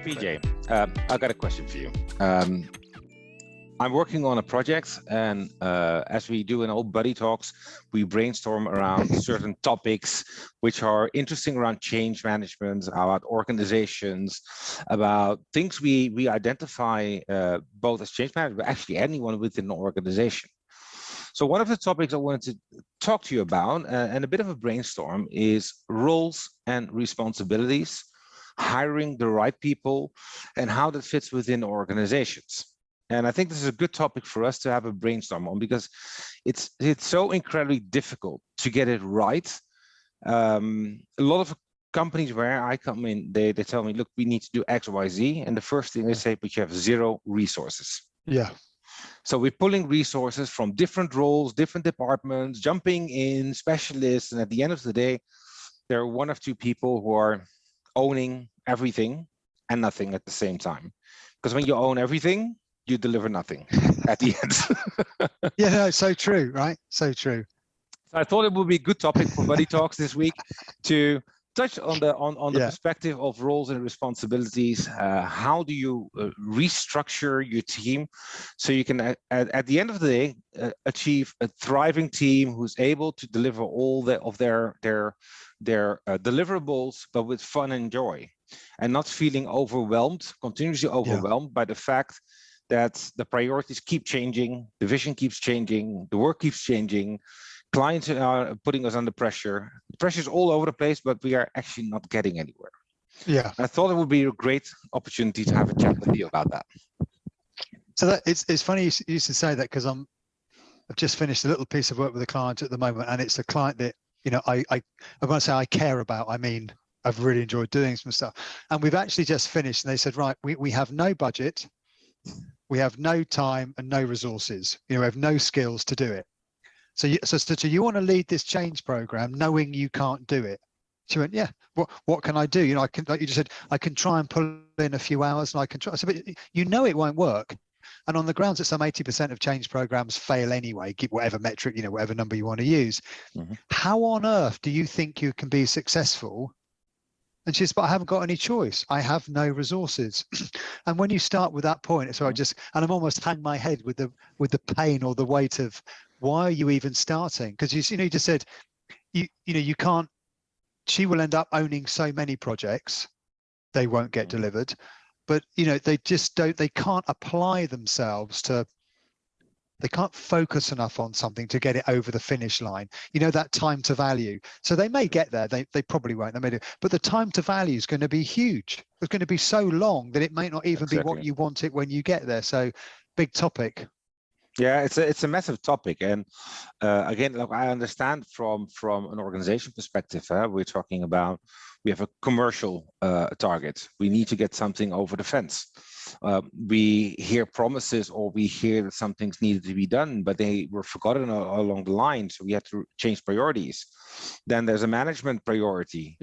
PJ, I got a question for you. I'm working on a project, and as we do in all buddy talks, we brainstorm around certain topics which are interesting around change management, about organizations, about things we identify both as change management, but actually anyone within an organization. So one of the topics I wanted to talk to you about, and a bit of a brainstorm, is roles and responsibilities, hiring the right people, and how that fits within organizations. And I think this is a good topic for us to have a brainstorm on, because it's so incredibly difficult to get it right. A lot of companies where I come in, they tell me, look, we need to do X, Y, Z. And the first thing they say, but you have zero resources. Yeah. So we're pulling resources from different roles, different departments, jumping in, specialists. And at the end of the day, there are one or two people who are owning everything and nothing at the same time. Because when you own everything, you deliver nothing at the end. Yeah, no, so true, right? So true. So I thought it would be a good topic for Buddy Talks this week to touch on the perspective of roles and responsibilities. How do you restructure your team so you can, at the end of the day, achieve a thriving team who's able to deliver all of their deliverables, but with fun and joy, and not feeling overwhelmed, continuously overwhelmed by the fact that the priorities keep changing, the vision keeps changing, the work keeps changing, clients are putting us under pressure. The pressure is all over the place, but we are actually not getting anywhere. Yeah. I thought it would be a great opportunity to have a chat with you about that. So that it's funny you used to say that, because I've just finished a little piece of work with a client at the moment, and it's a client that, you know, I want to say I care about. I mean, I've really enjoyed doing some stuff, and we've actually just finished. And they said, right, we have no budget, we have no time and no resources. You know, we have no skills to do it. So you want to lead this change program knowing you can't do it? She went, yeah. What can I do? You know, I can, like you just said, I can try and pull in a few hours, and I can try. So, but you know, it won't work. And on the grounds that some 80% of change programs fail anyway, give whatever metric, you know, whatever number you want to use. Mm-hmm. How on earth do you think you can be successful? And she says, but I haven't got any choice. I have no resources. And when you start with that point, so and I'm almost hang my head with the pain or the weight of, why are you even starting? Because you know, you just said, you know, you can't. She will end up owning so many projects, they won't get delivered. But you know, they just don't. They can't apply themselves to. They can't focus enough on something to get it over the finish line. You know, that time to value. So they may get there. They probably won't. They may do. But the time to value is going to be huge. It's going to be so long that it may not even be what you want it when you get there. So, big topic. Yeah, it's a massive topic, and again, look, I understand from an organization perspective. We're talking about, we have a commercial target. We need to get something over the fence. We hear promises, or we hear that some things needed to be done, but they were forgotten along the line, so we had to change priorities. Then there's a management priority,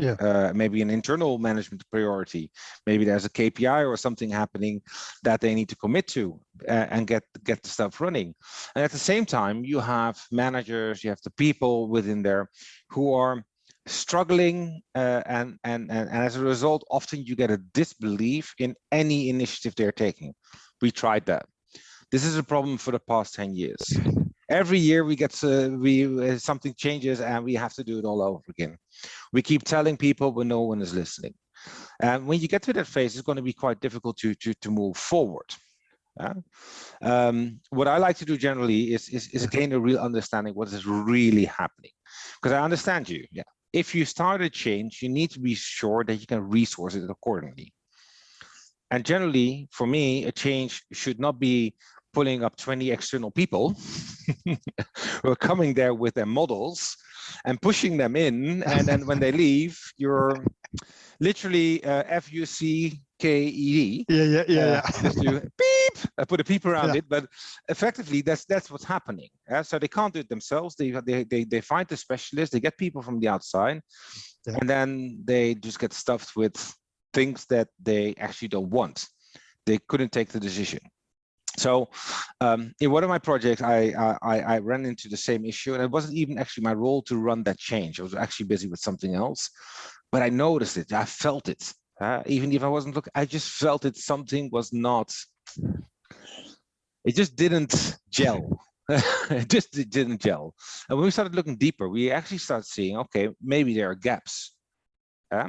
maybe an internal management priority. Maybe there's a KPI or something happening that they need to commit to and get the stuff running. And at the same time, you have managers, you have the people within there who are struggling, and as a result, often you get a disbelief in any initiative they're taking. We tried that. This is a problem for the past 10 years. Every year we get something changes and we have to do it all over again. We keep telling people, but no one is listening. And when you get to that phase, it's going to be quite difficult to move forward. What I like to do generally is gain a real understanding what is really happening. Because I understand you. Yeah. If you start a change, you need to be sure that you can resource it accordingly. And generally, for me, a change should not be pulling up 20 external people who are coming there with their models and pushing them in. And then when they leave, you're literally FUCKED. Yeah. Just to beep. I put a beep around it, but effectively that's what's happening. So they can't do it themselves. They find the specialist. They get people from the outside, and then they just get stuffed with things that they actually don't want. They couldn't take the decision. So in one of my projects, I ran into the same issue, and it wasn't even actually my role to run that change. I was actually busy with something else, but I noticed it. I felt it. Even if I wasn't looking, I just felt that something was not, it just didn't gel. It didn't gel. And when we started looking deeper, we actually started seeing, okay, maybe there are gaps. I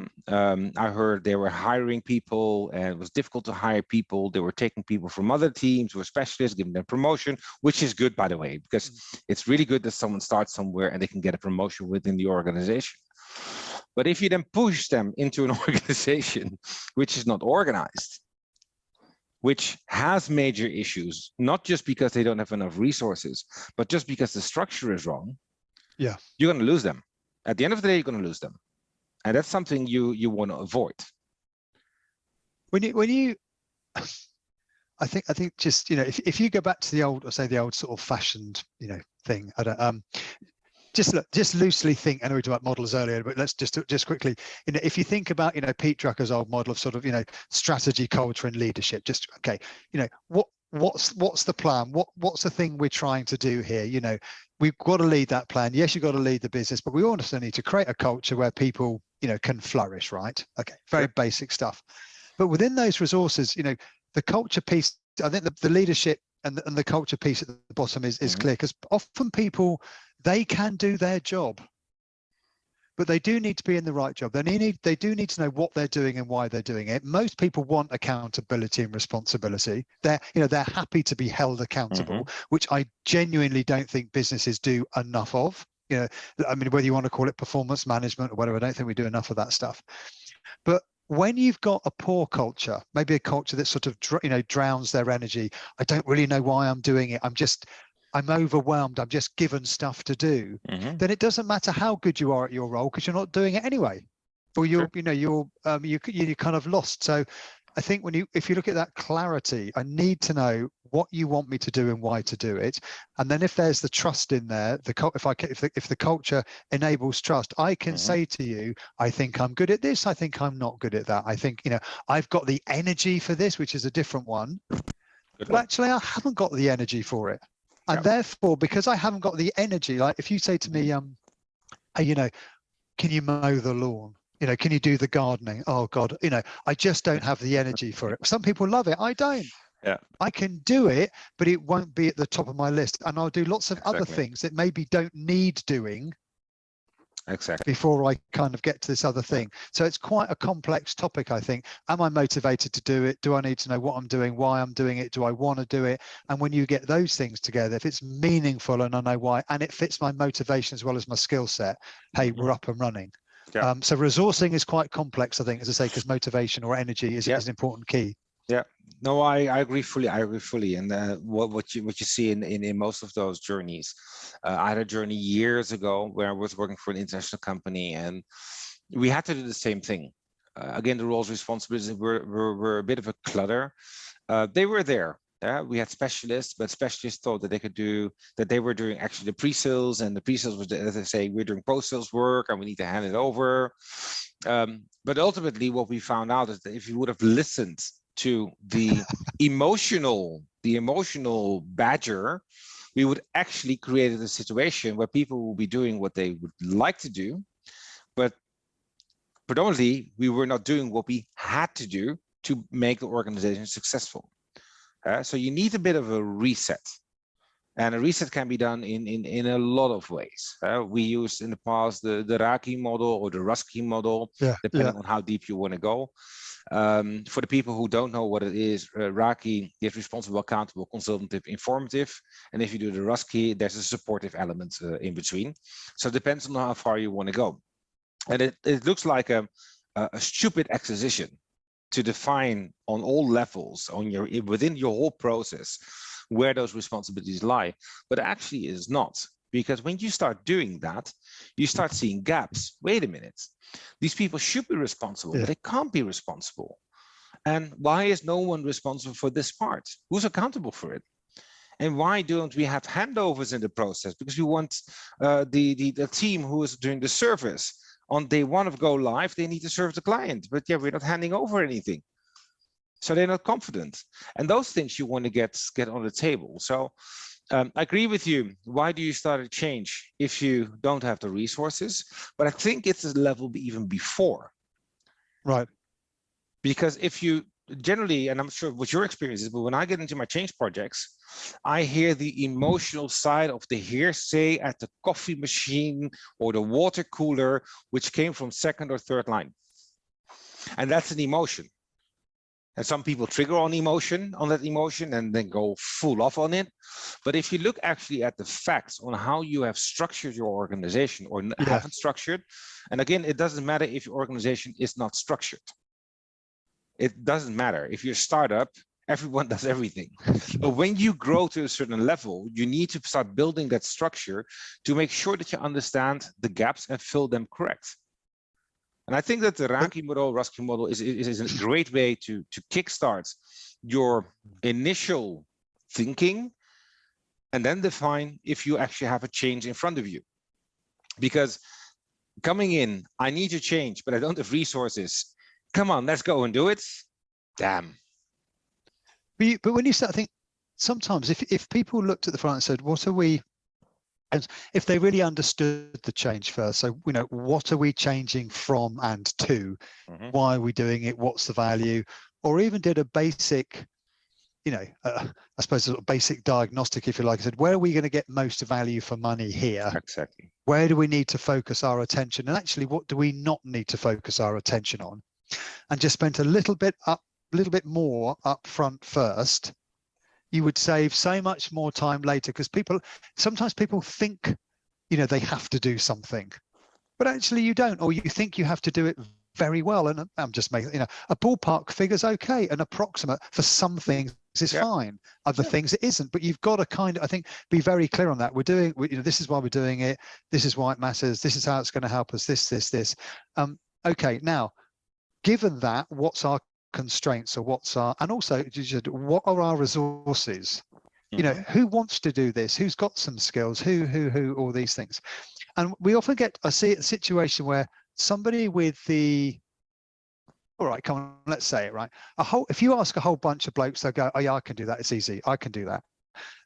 heard they were hiring people and it was difficult to hire people. They were taking people from other teams who were specialists, giving them promotion, which is good, by the way, because it's really good that someone starts somewhere and they can get a promotion within the organization. But if you then push them into an organization which is not organized, which has major issues, not just because they don't have enough resources, but just because the structure is wrong, yeah, you're going to lose them. At the end of the day, you're going to lose them. And that's something you want to avoid. When you I think just, if you go back to the old, or say the old sort of fashioned, thing, I don't just loosely think. I know we talked about models earlier, but let's just quickly, if you think about, Pete Drucker's old model of sort of, strategy, culture, and leadership, just okay, what's the plan? What's the thing we're trying to do here? We've got to lead that plan. Yes, you've got to lead the business, but we also need to create a culture where people, can flourish, right? Okay, very basic stuff. But within those resources, the culture piece, I think the leadership and the culture piece at the bottom is clear, because often people, they can do their job, but they do need to be in the right job. They do need to know what they're doing and why they're doing it. Most people want accountability and responsibility. They're happy to be held accountable, which I genuinely don't think businesses do enough of. I mean, whether you want to call it performance management or whatever, I don't think we do enough of that stuff. But when you've got a poor culture, maybe a culture that sort of drowns their energy, I don't really know why I'm doing it, I'm overwhelmed, I'm just given stuff to do, then it doesn't matter how good you are at your role, because you're not doing it anyway, or you're kind of lost. So I think if you look at that clarity, I need to know what you want me to do and why to do it. And then if there's the trust in there, if the culture enables trust, I can say to you, I think I'm good at this, I think I'm not good at that, I think I've got the energy for this, which is a different one, but actually I haven't got the energy for it. And therefore, because I haven't got the energy, like if you say to me, hey, can you mow the lawn? Can you do the gardening? Oh God, I just don't have the energy for it. Some people love it. I don't. Yeah. I can do it, but it won't be at the top of my list. And I'll do lots of other things that maybe don't need doing. Exactly. Before I kind of get to this other thing. So it's quite a complex topic, I think. Am I motivated to do it? Do I need to know what I'm doing, why I'm doing it? Do I want to do it? And when you get those things together, if it's meaningful and I know why, and it fits my motivation as well as my skill set, hey, we're up and running. Yeah. So resourcing is quite complex, I think, as I say, because motivation or energy is an important key. Yeah, no, I agree fully. I agree fully. And what you see in most of those journeys, I had a journey years ago where I was working for an international company, and we had to do the same thing. Again, the roles, responsibilities were a bit of a clutter. They were there. We had specialists, but specialists thought that they were doing actually the pre-sales, and the pre-sales was, as I say, we're doing post-sales work and we need to hand it over. But ultimately, what we found out is that if you would have listened to the emotional badger, we would actually create a situation where people will be doing what they would like to do, but predominantly we were not doing what we had to do to make the organization successful. So you need a bit of a reset, and a reset can be done in a lot of ways. We used in the past the Raki model or the Rusky model, depending on how deep you want to go. For the people who don't know what it is, Raki is responsible, accountable, consultative, informative. And if you do the Rusky, there's a supportive element in between. So it depends on how far you want to go. And it looks like a stupid exercise to define on all levels within your whole process where those responsibilities lie, but actually is not. Because when you start doing that, you start seeing gaps. Wait a minute, these people should be responsible, but they can't be responsible. And why is no one responsible for this part? Who's accountable for it? And why don't we have handovers in the process? Because we want the team who is doing the service on day one of go live, they need to serve the client, but we're not handing over anything. So they're not confident. And those things you want to get on the table. So I agree with you. Why do you start a change if you don't have the resources? But I think it's a level even before. Right. Because if you generally, and I'm sure what your experience is, but when I get into my change projects, I hear the emotional side of the hearsay at the coffee machine or the water cooler, which came from second or third line. And that's an emotion. And some people trigger on that emotion and then go full off on it. But if you look actually at the facts on how you have structured your organization or haven't structured, and again, it doesn't matter if your organization is not structured. It doesn't matter. If you're a startup, everyone does everything. But when you grow to a certain level, you need to start building that structure to make sure that you understand the gaps and fill them correct. And I think that the Ranki model, Rusky model is a great way to kickstart your initial thinking and then define if you actually have a change in front of you. Because coming in, I need to change, but I don't have resources. Come on, let's go and do it. Damn. But when you start thinking, sometimes if people looked at the front and said, what are we, and if they really understood the change first, so, you know, what are we changing from and to? Why are we doing it? What's the value? Or even did a basic, you know, I suppose a sort of basic diagnostic, if you like. I said, where are we going to get most value for money here? Exactly. Where do we need to focus our attention? And actually, what do we not need to focus our attention on? And just spent a little bit more up front first, you would save so much more time later, because sometimes people think, you know, they have to do something, but actually you don't, or you think you have to do it very well. And I'm just making, you know, a ballpark figure's okay, an approximate for some things is fine, other things it isn't. But you've got to kind of, I think, be very clear on that. You know, this is why we're doing it. This is why it matters. This is how it's going to help us. This. Okay, now, given that, what's our constraints, or and also what are our resources? You know, who wants to do this? Who's got some skills? Who? All these things. And we often I see a situation where somebody with all right, come on, let's say it, right? If you ask a whole bunch of blokes, they'll go, oh yeah, I can do that. It's easy. I can do that.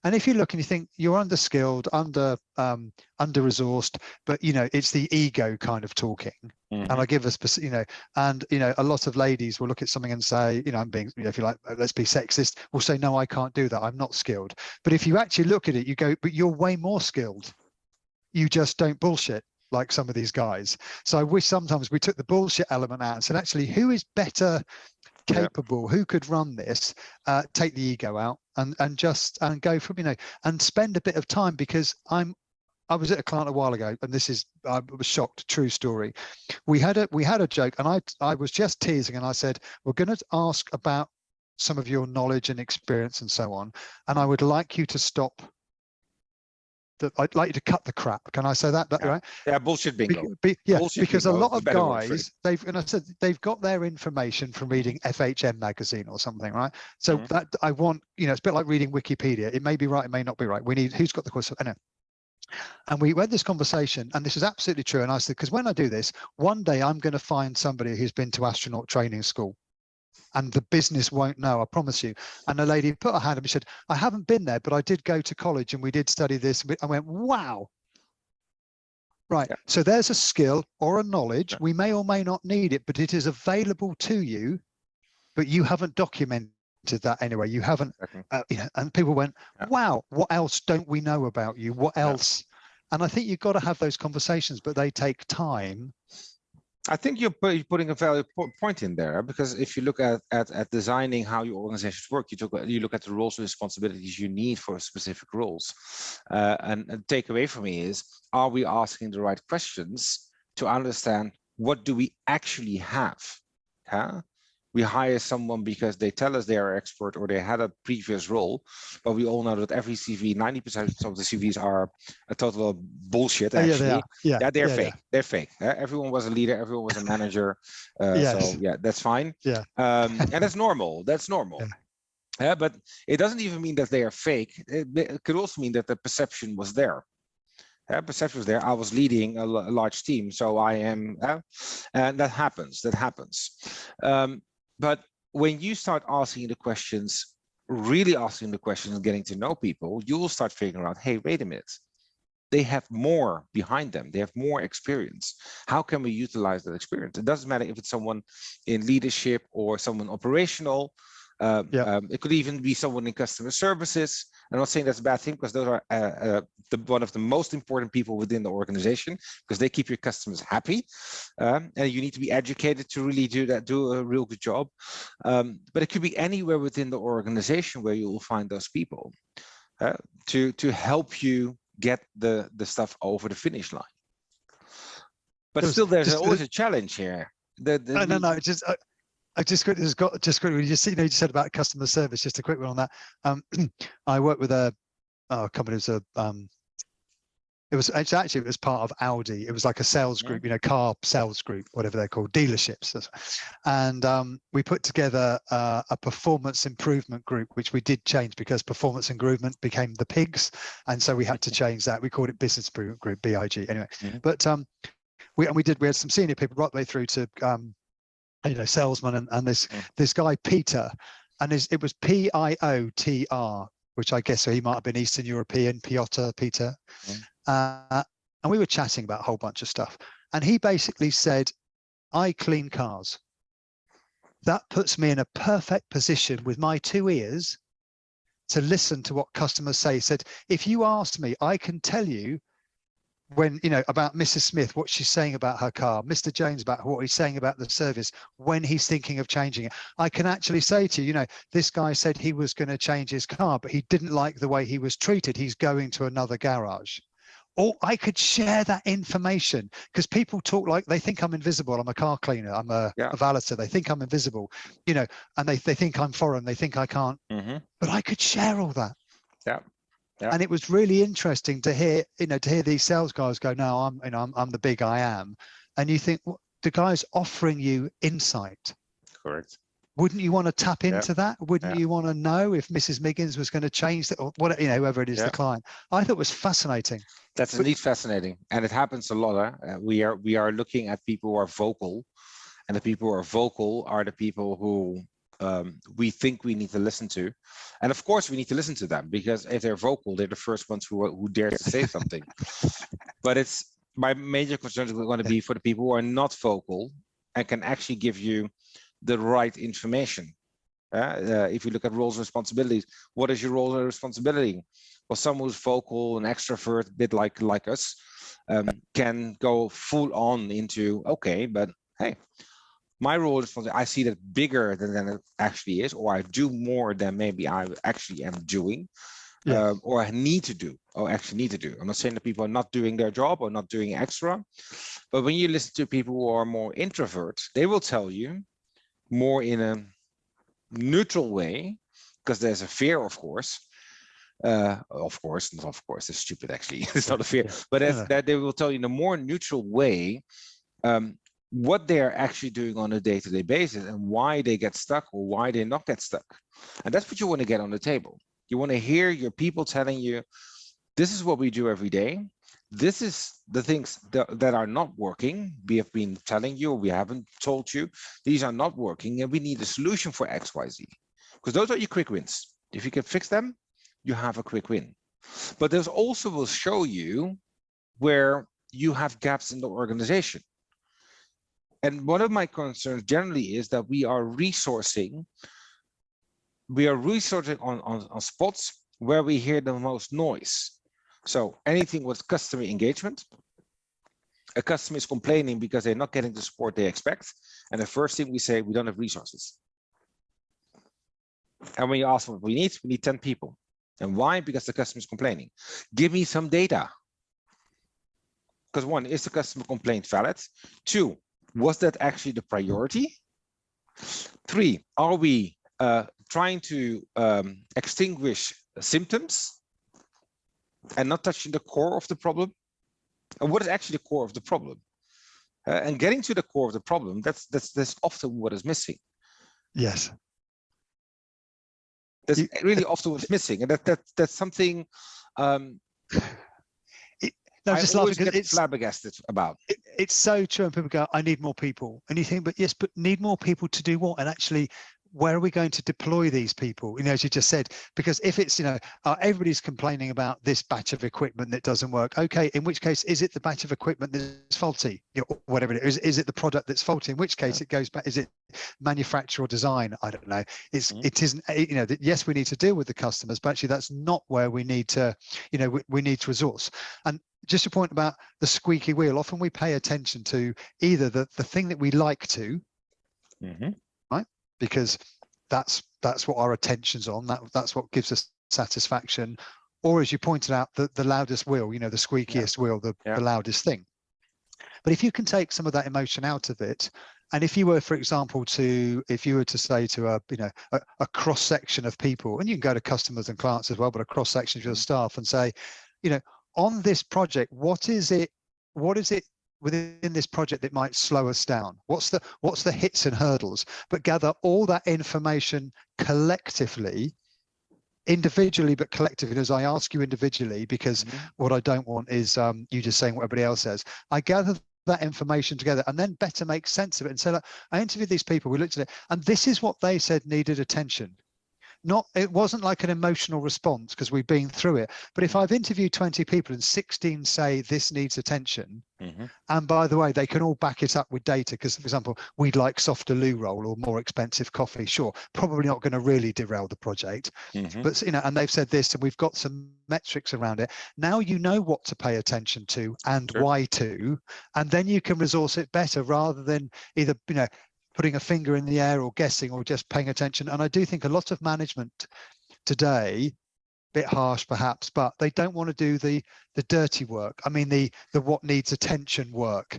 And if you look and you think you're under-skilled, under-resourced, but, you know, it's the ego kind of talking. And I give us, you know, and, you know, a lot of ladies will look at something and say, you know, I'm being, you know, if you like, let's be sexist, will say, no, I can't do that. I'm not skilled. But if you actually look at it, you go, but you're way more skilled. You just don't bullshit like some of these guys. So I wish sometimes we took the bullshit element out and said, actually, who is better capable, who could run this, take the ego out and go from, you know, and spend a bit of time, because I was at a client a while ago, and I was shocked, true story. We had a joke, and I was just teasing, and I said, we're going to ask about some of your knowledge and experience and so on, and I would like you to stop. I'd like you to cut the crap. Can I say that? Right? Yeah, bullshit bingo. Bullshit because bingo, a lot of guys, they've got their information from reading FHM magazine or something, right? So that I want, you know, it's a bit like reading Wikipedia. It may be right, it may not be right. We need who's got the question. I know. And we had this conversation, and this is absolutely true. And I said, because when I do this, one day I'm going to find somebody who's been to astronaut training school, and the business won't know, I promise you. And the lady put her hand up and said, I haven't been there, but I did go to college and we did study this. I went, wow. Right. Yeah. So there's a skill or a knowledge. Yeah. We may or may not need it, but it is available to you, but you haven't documented that anyway. You haven't, you know, and people went, wow, what else don't we know about you? What else? And I think you've got to have those conversations, but they take time. I think you're putting a valid point in there, because if you look at designing how your organizations work, you look at the roles and responsibilities you need for specific roles. And the takeaway for me is, are we asking the right questions to understand what do we actually have? We hire someone because they tell us they are expert or they had a previous role, but we all know that every CV, 90% of the CVs are a total bullshit. Actually, they're fake. They're fake. Everyone was a leader. Everyone was a manager. So yeah, that's fine. And that's normal. That's normal. But it doesn't even mean that they are fake. It could also mean that the perception was there. Perception was there. I was leading a large team, so I am, and that happens. But when you start asking the questions, really asking the questions and getting to know people, you will start figuring out, hey, wait a minute. they have more behind them. They have more experience. How can we utilize that experience? It doesn't matter if it's someone in leadership or someone operational. It could even be someone in customer services. I'm not saying that's a bad thing, because those are one of the most important people within the organization, because they keep your customers happy. And you need to be educated to really do a real good job. But it could be anywhere within the organization where you will find those people to help you get the stuff over the finish line. But still, there's always a challenge here. No. I just quickly, you just said about customer service. Just a quick one on that. I worked with a company. It was part of Audi. It was like a sales group, car sales group, whatever they're called, dealerships. And we put together a performance improvement group, which we did change because performance improvement became the pigs, and so we had to change that. We called it business improvement group, BIG. Anyway, but we had some senior people right the way through to salesman and this guy Peter, and it was PIOTR, which I guess so he might have been Eastern European, Peter. And we were chatting about a whole bunch of stuff, and he basically said, I clean cars. That puts me in a perfect position with my 2 ears to listen to what customers say. He said, if you asked me, I can tell you when, about Mrs. Smith, what she's saying about her car, Mr. Jones about what he's saying about the service, when he's thinking of changing it. I can actually say to you, this guy said he was going to change his car, but he didn't like the way he was treated. He's going to another garage. Or I could share that information, because people talk like they think I'm invisible. I'm a car cleaner. I'm a valeter. They think I'm invisible, and they think I'm foreign. They think I can't, but I could share all that. Yeah. And it was really interesting to hear, these sales guys go, no, I'm the big I am. And you think, well, the guy's offering you insight. Correct. Wouldn't you want to tap into that? Wouldn't you want to know if Mrs. Miggins was going to change that, or what, whoever it is, the client? I thought it was fascinating. That's indeed fascinating. And it happens a lot. We are looking at people who are vocal, and the people who are vocal are the people who we think we need to listen to. And of course we need to listen to them, because if they're vocal, they're the first ones who dare to say something. But my major concern is going to be for the people who are not vocal and can actually give you the right information. If you look at roles and responsibilities, what is your role and responsibility? Well, someone who's vocal, an extrovert, a bit like us, can go full on into, okay, but hey, my role is, I see that bigger than it actually is, or I do more than maybe I actually am doing, or I need to do, or actually need to do. I'm not saying that people are not doing their job or not doing extra, but when you listen to people who are more introverts, they will tell you more in a neutral way, because there's a fear, of course. It's stupid actually. It's not a fear, but that they will tell you in a more neutral way what they're actually doing on a day-to-day basis and why they get stuck or why they not get stuck. And that's what you want to get on the table. You want to hear your people telling you, this is what we do every day. This is the things that are not working. We have been telling you, we haven't told you, these are not working, and we need a solution for X, Y, Z. Because those are your quick wins. If you can fix them, you have a quick win. But there's also will show you where you have gaps in the organization. And one of my concerns generally is that we are resourcing on spots where we hear the most noise. So anything with customer engagement, a customer is complaining because they're not getting the support they expect. And the first thing we say, we don't have resources. And when you ask what we need 10 people. And why? Because the customer is complaining. Give me some data. Because 1, is the customer complaint valid? 2, was that actually the priority? 3, are we trying to extinguish symptoms and not touching the core of the problem? And what is actually the core of the problem? And getting to the core of the problem, that's often what is missing. Yes. That's really often what's missing, and that's something No, just always laughing, get flabbergasted about. It's so true, and people go, I need more people. And you think, but yes, but need more people to do what? And actually, where are we going to deploy these people? As you just said, because if it's, everybody's complaining about this batch of equipment that doesn't work. Okay, in which case, is it the batch of equipment that's faulty? Or whatever it is it the product that's faulty? In which case it goes back, is it manufacture or design? I don't know. It isn't, yes, we need to deal with the customers, but actually that's not where we need to, we need to resource. And just a point about the squeaky wheel, often we pay attention to either the thing that we like to, right? Because that's what our attention's on, that's what gives us satisfaction. Or as you pointed out, the loudest wheel, the squeakiest wheel, the loudest thing. But if you can take some of that emotion out of it, and if you were, for example, if you were to say to a cross section of people, and you can go to customers and clients as well, but a cross section of your staff, and say, on this project, what is it within this project that might slow us down? What's the hits and hurdles? But gather all that information collectively, individually but collectively. As I ask you individually, because what I don't want is you just saying what everybody else says. I gather that information together and then better make sense of it and say, look, I interviewed these people, we looked at it, and this is what they said needed attention. It wasn't like an emotional response because we've been through it. But if I've interviewed 20 people and 16 say this needs attention, and by the way, they can all back it up with data, because, for example, we'd like softer loo roll or more expensive coffee. Sure, probably not going to really derail the project. But, and they've said this, and we've got some metrics around it. Now you know what to pay attention to and why to, and then you can resource it better rather than either, putting a finger in the air or guessing or just paying attention. And I do think a lot of management today, bit harsh perhaps, but they don't want to do the dirty work. I mean, the what needs attention work.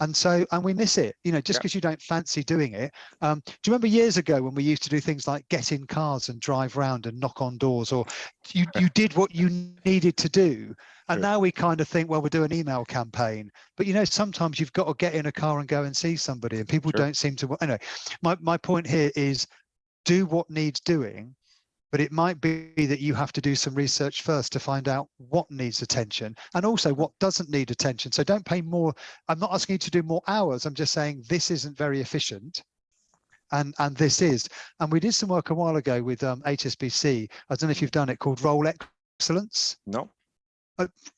And we miss it, just because you don't fancy doing it. Do you remember years ago when we used to do things like get in cars and drive around and knock on doors, or you did what you needed to do? And now we kind of think, well, we'll do an email campaign. But, sometimes you've got to get in a car and go and see somebody, and people don't seem to. Anyway, my point here is do what needs doing. But it might be that you have to do some research first to find out what needs attention and also what doesn't need attention. So don't pay more. I'm not asking you to do more hours. I'm just saying this isn't very efficient. And this is. And we did some work a while ago with HSBC. I don't know if you've done it, called Role Excellence. No.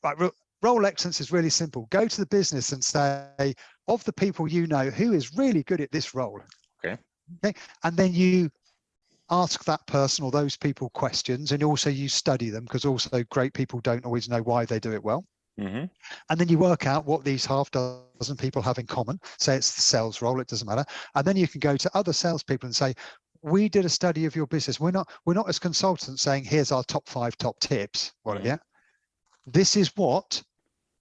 Right, Role Excellence is really simple. Go to the business and say, of the people who is really good at this role. Okay. And then you ask that person or those people questions, and also you study them, because also great people don't always know why they do it well. And then you work out what these half dozen people have in common. Say it's the sales role, it doesn't matter. And then you can go to other salespeople and say, we did a study of your business. We're not as consultants saying, here's our top 5 top tips. Well, this is what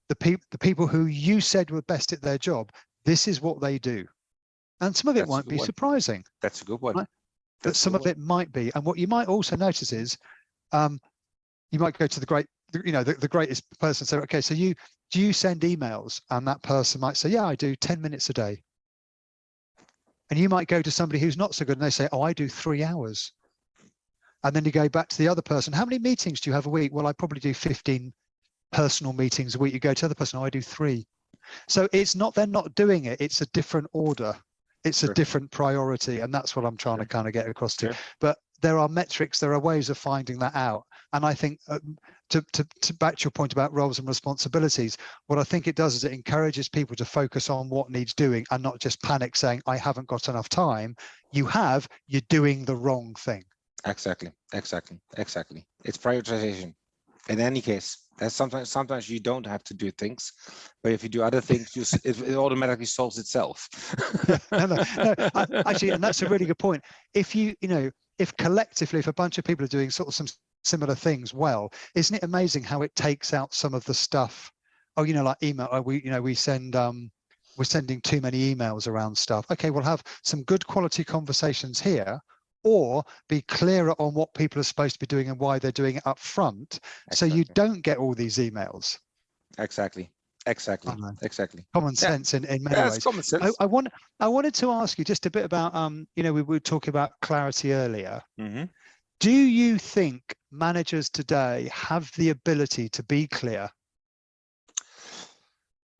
the people who you said were best at their job, this is what they do. And some of it won't be surprising. That's a good one. Right? But some of it might be. And what you might also notice is you might go to the greatest person and say, okay, so do you send emails? And that person might say, yeah, I do 10 minutes a day. And you might go to somebody who's not so good and they say, oh, I do 3 hours. And then you go back to the other person. How many meetings do you have a week? Well, I probably do 15 personal meetings a week. You go to the other person, oh, I do 3. So it's not, they're not doing it. It's a different order. It's a different priority. And that's what I'm trying to kind of get across to. But there are metrics, there are ways of finding that out. And I think to back to your point about roles and responsibilities, what I think it does is it encourages people to focus on what needs doing and not just panic saying, I haven't got enough time. You're doing the wrong thing. Exactly. It's prioritization. In any case, sometimes you don't have to do things, but if you do other things, it automatically solves itself. No, actually, and that's a really good point. If if collectively, if a bunch of people are doing sort of some similar things well, isn't it amazing how it takes out some of the stuff? Oh, like email. We're sending too many emails around stuff. Okay, we'll have some good quality conversations here, or be clearer on what people are supposed to be doing and why they're doing it up front. So you don't get all these emails. Exactly. Common sense in many ways. Common sense. I wanted to ask you just a bit about, we were talking about clarity earlier. Do you think managers today have the ability to be clear?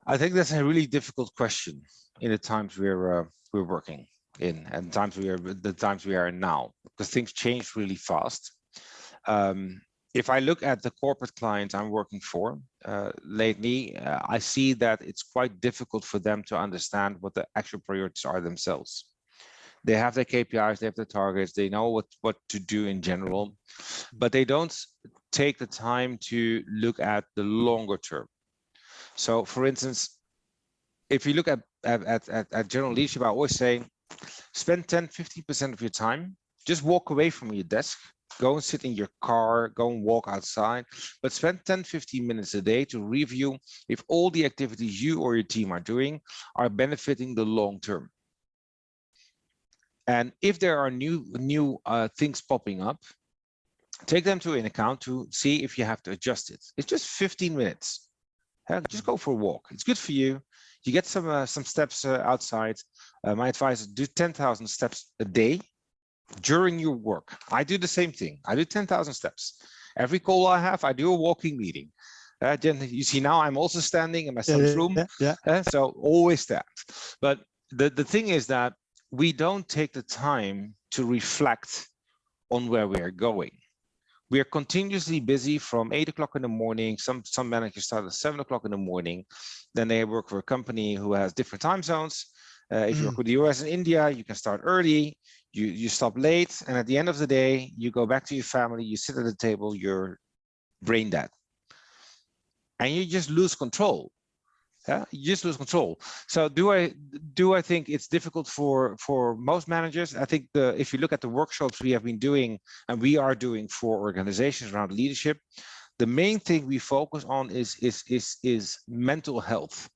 I think that's a really difficult question in the times we're working. in, and the times we are in now, because things change really fast. If I look at the corporate clients I'm working for lately, I see that it's quite difficult for them to understand what the actual priorities are themselves. They have their KPIs, they have their targets, they know what to do in general, but they don't take the time to look at the longer term. So for instance, if you look at general leadership, I always say, spend 10-15% of your time, just walk away from your desk, go and sit in your car, go and walk outside, but spend 10-15 minutes a day to review if all the activities you or your team are doing are benefiting the long term. And if there are new things popping up, take them to an account to see if you have to adjust it. It's just 15 minutes. Just go for a walk. It's good for you. You get some steps outside. My advice is do 10,000 steps a day during your work. I do the same thing. I do 10,000 steps. Every call I have, I do a walking meeting. You see now I'm also standing in my son's room. So always stand. But the thing is that we don't take the time to reflect on where we are going. We are continuously busy from 8 o'clock in the morning. Some managers start at 7 o'clock in the morning. Then they work for a company who has different time zones. If you work with the US and India, you can start early, you stop late, and at the end of the day, you go back to your family, you sit at the table, you're brain dead. And you just lose control. You just lose control. So do I think it's difficult for most managers? I think if you look at the workshops we have been doing and we are doing for organizations around leadership, the main thing we focus on is mental health.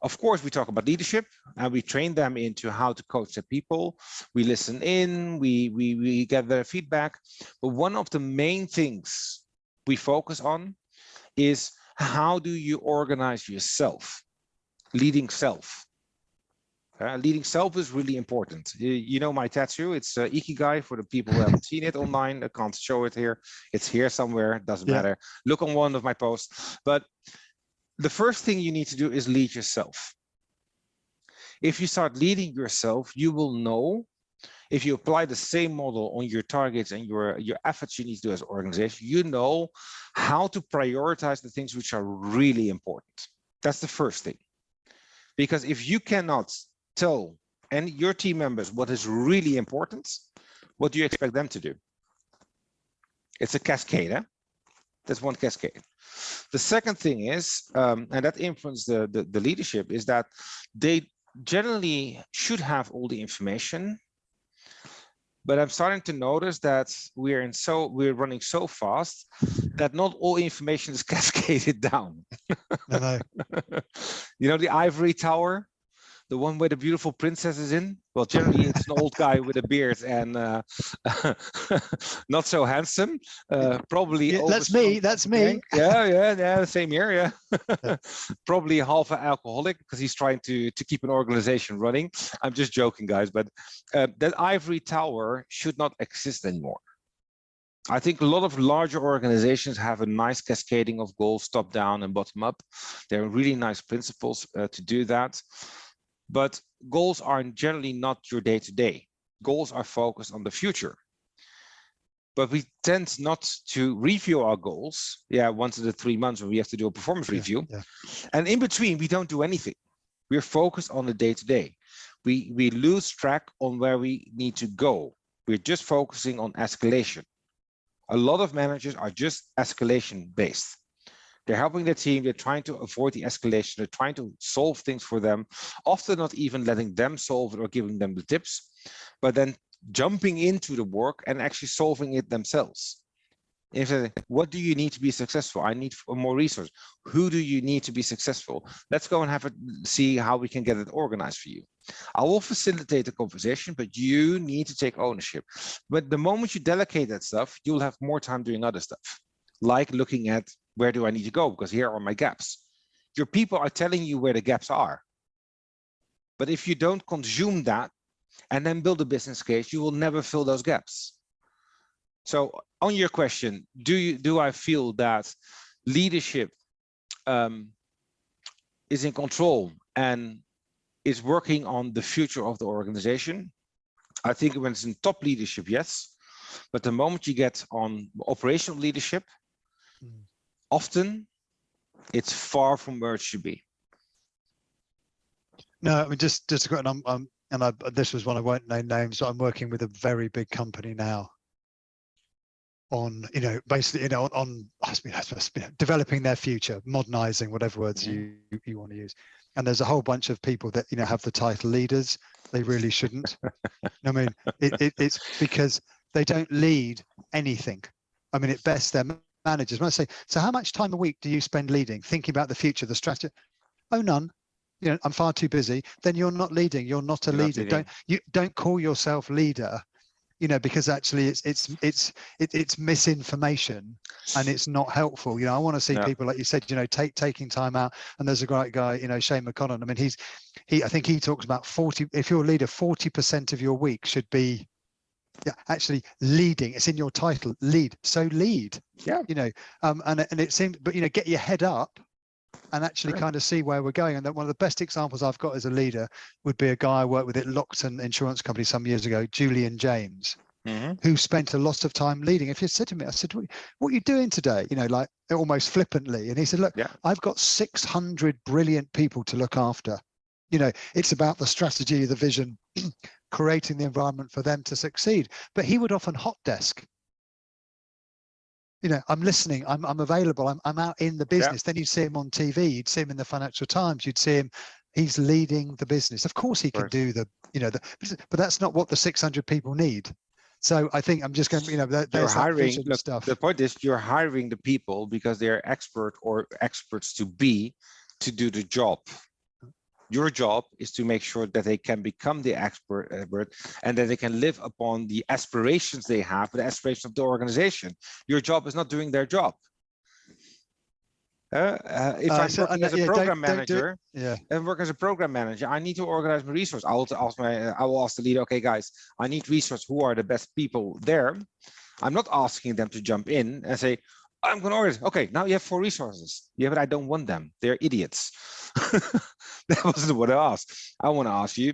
Of course, we talk about leadership and we train them into how to coach their people. We listen in, we get their feedback. But one of the main things we focus on is how do you organize yourself? Leading self. Leading self is really important. You know my tattoo, it's Ikigai for the people who haven't seen it online. I can't show it here. It's here somewhere, doesn't matter. Look on one of my posts. But the first thing you need to do is lead yourself. If you start leading yourself, you will know, if you apply the same model on your targets and your efforts you need to do as an organization, you know how to prioritize the things which are really important. That's the first thing. Because if you cannot tell your team members what is really important, what do you expect them to do? It's a cascade, eh? That's one cascade. The second thing is, and that influences the leadership, is that they generally should have all the information. But I'm starting to notice that we're running so fast that not all information is cascaded down. No. You know the ivory tower, the one where the beautiful princess is in? Well, generally it's an old guy with a beard and not so handsome. Probably that's me. That's me. Yeah. Same here. Yeah. Probably half an alcoholic because he's trying to keep an organization running. I'm just joking, guys. But that ivory tower should not exist anymore. I think a lot of larger organizations have a nice cascading of goals, top down and bottom up. There are really nice principles to do that. But goals are generally not your day-to-day. Goals are focused on the future. But we tend not to review our goals, once in the 3 months when we have to do a performance review. And in between, we don't do anything. We're focused on the day-to-day. We lose track on where we need to go. We're just focusing on escalation. A lot of managers are just escalation-based. They're helping their team. They're trying to avoid the escalation. They're trying to solve things for them, often not even letting them solve it or giving them the tips, but then jumping into the work and actually solving it themselves. If what do you need to be successful? I need more resources. Who do you need to be successful? Let's go and see how we can get it organized for you. I will facilitate the conversation, but you need to take ownership. But the moment you delegate that stuff, you'll have more time doing other stuff, like looking at where do I need to go? Because here are my gaps. Your people are telling you where the gaps are. But if you don't consume that and then build a business case, you will never fill those gaps. So on your question, do I feel that leadership is in control and is working on the future of the organization. I think when it's in top leadership, yes, but the moment you get on operational leadership, often it's far from where it should be. No, I mean, just a quick, this was one, I won't name names, but I'm working with a very big company now on, basically, on developing their future, modernizing, whatever words you want to use. And there's a whole bunch of people that, have the title leaders. They really shouldn't. I mean, it's because they don't lead anything. I mean, at best, they're managers. When I say, so how much time a week do you spend leading, thinking about the future, the strategy? Oh, none. I'm far too busy. Then you're not leading. You're not a leader. Don't call yourself leader, because actually it's misinformation and it's not helpful. I want to see people, like you said, taking time out. And there's a great guy, Shane McConnell. I mean, I think he talks about 40. If you're a leader, 40% of your week should be actually leading. It's in your title, lead. So lead. Yeah. And it seems, but get your head up and actually kind of see where we're going. And that one of the best examples I've got as a leader would be a guy I worked with at Lockton Insurance Company some years ago, Julian James, who spent a lot of time leading. If you said to me, I said, what are you doing today? Like almost flippantly. And he said, look, I've got 600 brilliant people to look after. It's about the strategy, the vision, creating the environment for them to succeed. But he would often hot desk. I'm listening, I'm available, I'm out in the business. Then you'd see him on TV, you'd see him in the Financial Times, you'd see him, he's leading the business. Of course he can do but that's not what the 600 people need. So I think I'm just going, there's hiring stuff. The point is you're hiring the people because they're expert or experts to do the job. Your job is to make sure that they can become the expert and that they can live upon the aspirations they have, the aspirations of the organization. Your job is not doing their job. If I'm working as a program manager, and work as a program manager, I need to organize my resources. I will ask the leader, okay, guys, I need resources. Who are the best people there? I'm not asking them to jump in and say, I'm going to organize. Okay, now you have 4 resources. Yeah, but I don't want them. They're idiots. That wasn't what I asked. I want to ask you,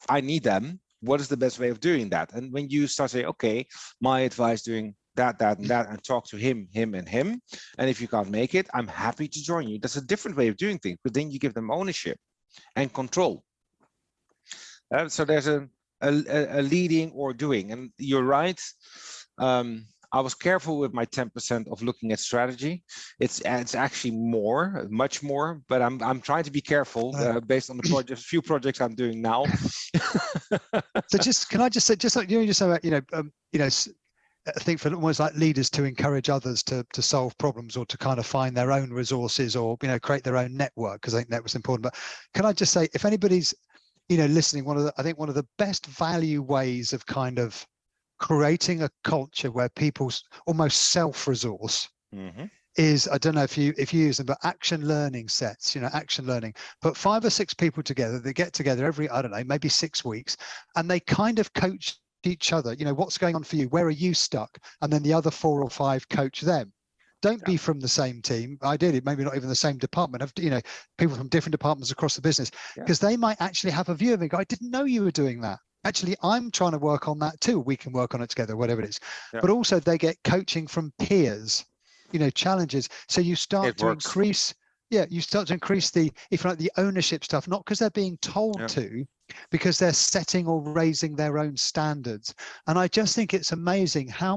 I need them. What is the best way of doing that? And when you start saying, okay, my advice doing that, and that, and talk to him, and him. And if you can't make it, I'm happy to join you. That's a different way of doing things, but then you give them ownership and control. So there's a leading or doing, and you're right. I was careful with my 10% of looking at strategy. It's actually much more, but I'm trying to be careful based on the few projects I'm doing now. So can I just say, just like you just say, I think for almost like leaders to encourage others to solve problems or to kind of find their own resources or create their own network, because I think that was important. But can I just say, if anybody's listening, I think one of the best value ways of kind of creating a culture where people almost self-resource is, I don't know if you use them, but action learning sets, action learning. Put 5 or 6 people together, they get together every, I don't know, maybe 6 weeks, and they kind of coach each other. What's going on for you? Where are you stuck? And then the other 4 or 5 coach them. Don't be from the same team, ideally, maybe not even the same department, have people from different departments across the business, because they might actually have a view of it. I didn't know you were doing that. Actually, I'm trying to work on that too. We can work on it together, whatever it is. But also they get coaching from peers, challenges. So you start to increase, you start to increase the, if you like, the ownership stuff, not because they're being told to, because they're setting or raising their own standards. And I just think it's amazing how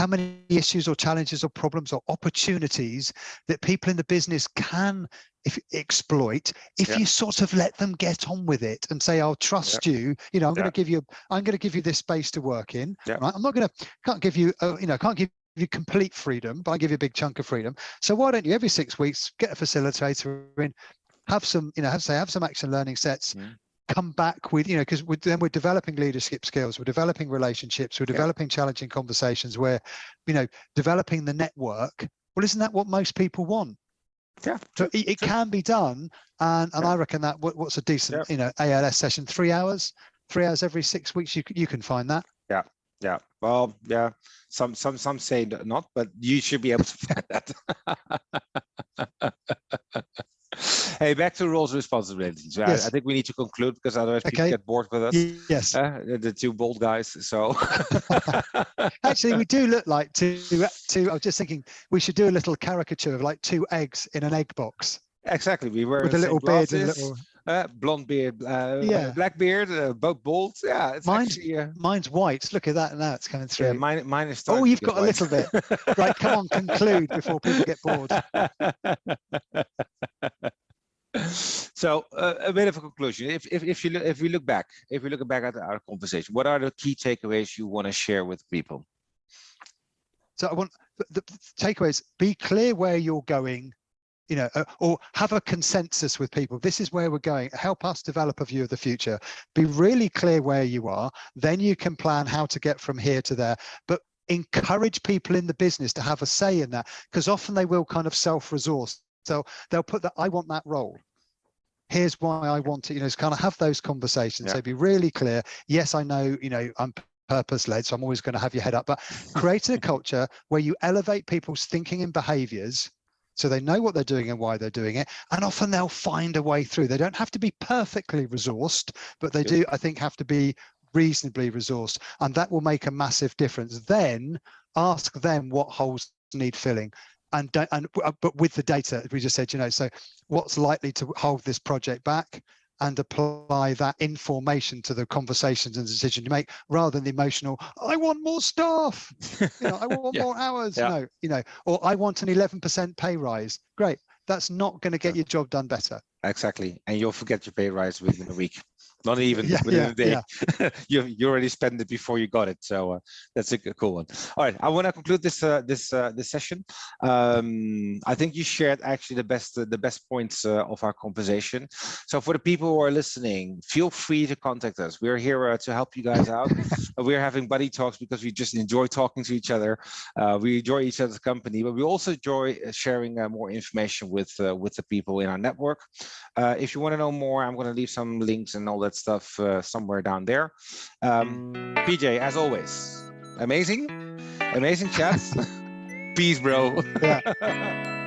many issues or challenges or problems or opportunities that people in the business can exploit if you sort of let them get on with it and say, I'll trust you, I'm going to give you this space to work in. Right? I'm not going to, can't give you complete freedom, but I give you a big chunk of freedom. So why don't you every 6 weeks get a facilitator in, have some, have some action learning sets, come back with, because then we're developing leadership skills, we're developing relationships, we're developing challenging conversations, we're, developing the network. Well, isn't that what most people want? So it can be done, and I reckon that what's a decent ALS session, 3 hours every 6 weeks, you can find that. Well, some say not, but you should be able to find that. Hey, back to roles and responsibilities. Yes. I think we need to conclude because otherwise people Okay. get bored with us. Yes. The two bold guys. So Actually, we do look like two. I was just thinking we should do a little caricature of like two eggs in an egg box. Exactly. We were with a little beard and a little. Blonde beard, Yeah. black beard, both bald. Yeah, it's mine's white. Look at that now; it's coming through. Yeah, mine is. Oh, you've got a little bit. Right, come on, conclude before people get bored. So a bit of a conclusion. If we look back at our conversation, what are the key takeaways you want to share with people? So I want the takeaways: be clear where you're going. Or have a consensus with people. This is where we're going. Help us develop a view of the future. Be really clear where you are. Then you can plan how to get from here to there. But encourage people in the business to have a say in that, because often they will kind of self-resource. So they'll put that, I want that role. Here's why I want it. It's kind of have those conversations. Yeah. So be really clear. Yes, I know, I'm purpose-led, so I'm always going to have your head up, but create a culture where you elevate people's thinking and behaviors, so they know what they're doing and why they're doing it. And often they'll find a way through. They don't have to be perfectly resourced, but they do, I think, have to be reasonably resourced. And that will make a massive difference. Then ask them what holes need filling. But with the data, we just said, so what's likely to hold this project back? And apply that information to the conversations and decision you make, rather than the emotional, I want more staff, I want more hours, no, or I want an 11% pay rise. Great, that's not going to get your job done better. Exactly, and you'll forget your pay rise within a week. Not even within a day. Yeah. you already spent it before you got it. So that's a cool one. All right, I want to conclude this session. I think you shared actually the best points of our conversation. So for the people who are listening, feel free to contact us. We're here to help you guys out. We're having buddy talks because we just enjoy talking to each other. We enjoy each other's company, but we also enjoy sharing more information with the people in our network. If you want to know more, I'm going to leave some links and all that stuff somewhere down there. PJ, as always, amazing chats. Peace, bro. Yeah.